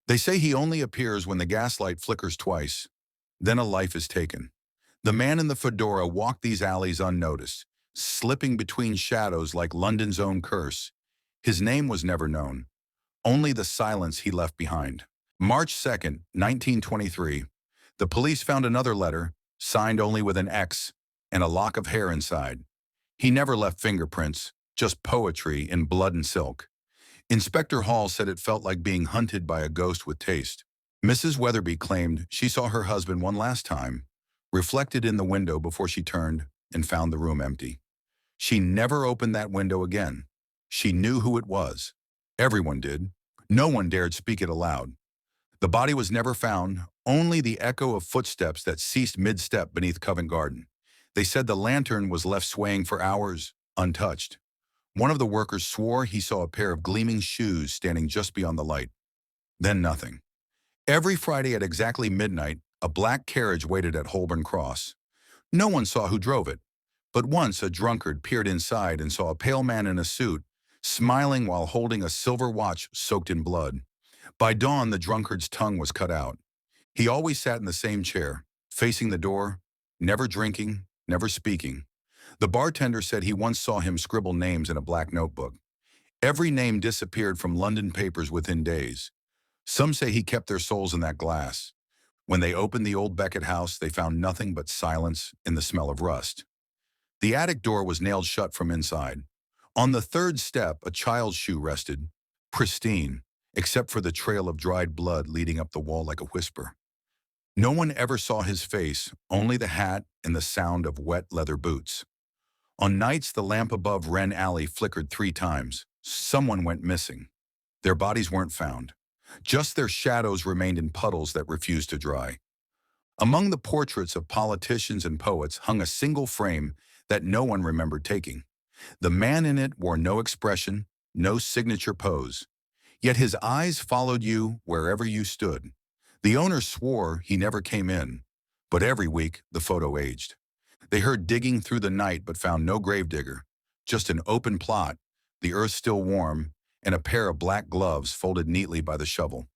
They say he only appears when the gaslight flickers twice. Then a life is taken. The man in the fedora walked these alleys unnoticed, slipping between shadows like London's own curse. His name was never known, only the silence he left behind. March 2nd, 1923. The police found another letter, signed only with an X, and a lock of hair inside. He never left fingerprints, just poetry in blood and silk. Inspector Hall said it felt like being hunted by a ghost with taste. Mrs. Weatherby claimed she saw her husband one last time, reflected in the window before she turned and found the room empty. She never opened that window again. She knew who it was. Everyone did. No one dared speak it aloud. The body was never found, only the echo of footsteps that ceased mid-step beneath Covent Garden. They said the lantern was left swaying for hours, untouched. One of the workers swore he saw a pair of gleaming shoes standing just beyond the light. Then nothing. Every Friday at exactly midnight, a black carriage waited at Holborn Cross. No one saw who drove it, but once a drunkard peered inside and saw a pale man in a suit, smiling while holding a silver watch soaked in blood. By dawn, the drunkard's tongue was cut out. He always sat in the same chair, facing the door, never drinking, never speaking. The bartender said he once saw him scribble names in a black notebook. Every name disappeared from London papers within days. Some say he kept their souls in that glass. When they opened the old Beckett house, they found nothing but silence and the smell of rust. The attic door was nailed shut from inside. On the third step, a child's shoe rested, pristine, except for the trail of dried blood leading up the wall like a whisper. No one ever saw his face, only the hat and the sound of wet leather boots. On nights, the lamp above Wren Alley flickered 3 times. Someone went missing. Their bodies weren't found. Just their shadows remained in puddles that refused to dry. Among the portraits of politicians and poets hung a single frame that no one remembered taking. The man in it wore no expression, no signature pose. Yet his eyes followed you wherever you stood. The owner swore he never came in, but every week the photo aged. They heard digging through the night but found no gravedigger, just an open plot, the earth still warm, and a pair of black gloves folded neatly by the shovel.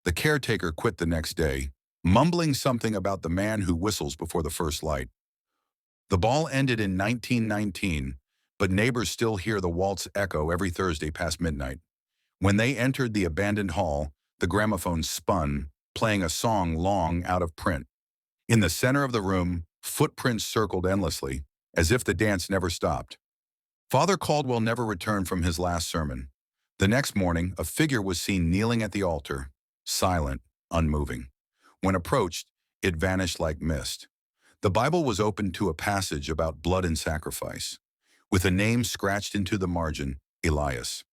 The caretaker quit the next day, mumbling something about the man who whistles before the first light. The ball ended in 1919, but neighbors still hear the waltz echo every Thursday past midnight. When they entered the abandoned hall, the gramophone spun, playing a song long out of print. In the center of the room, footprints circled endlessly, as if the dance never stopped. Father Caldwell never returned from his last sermon. The next morning, a figure was seen kneeling at the altar, silent, unmoving. When approached, it vanished like mist. The Bible was opened to a passage about blood and sacrifice, with a name scratched into the margin, Elias.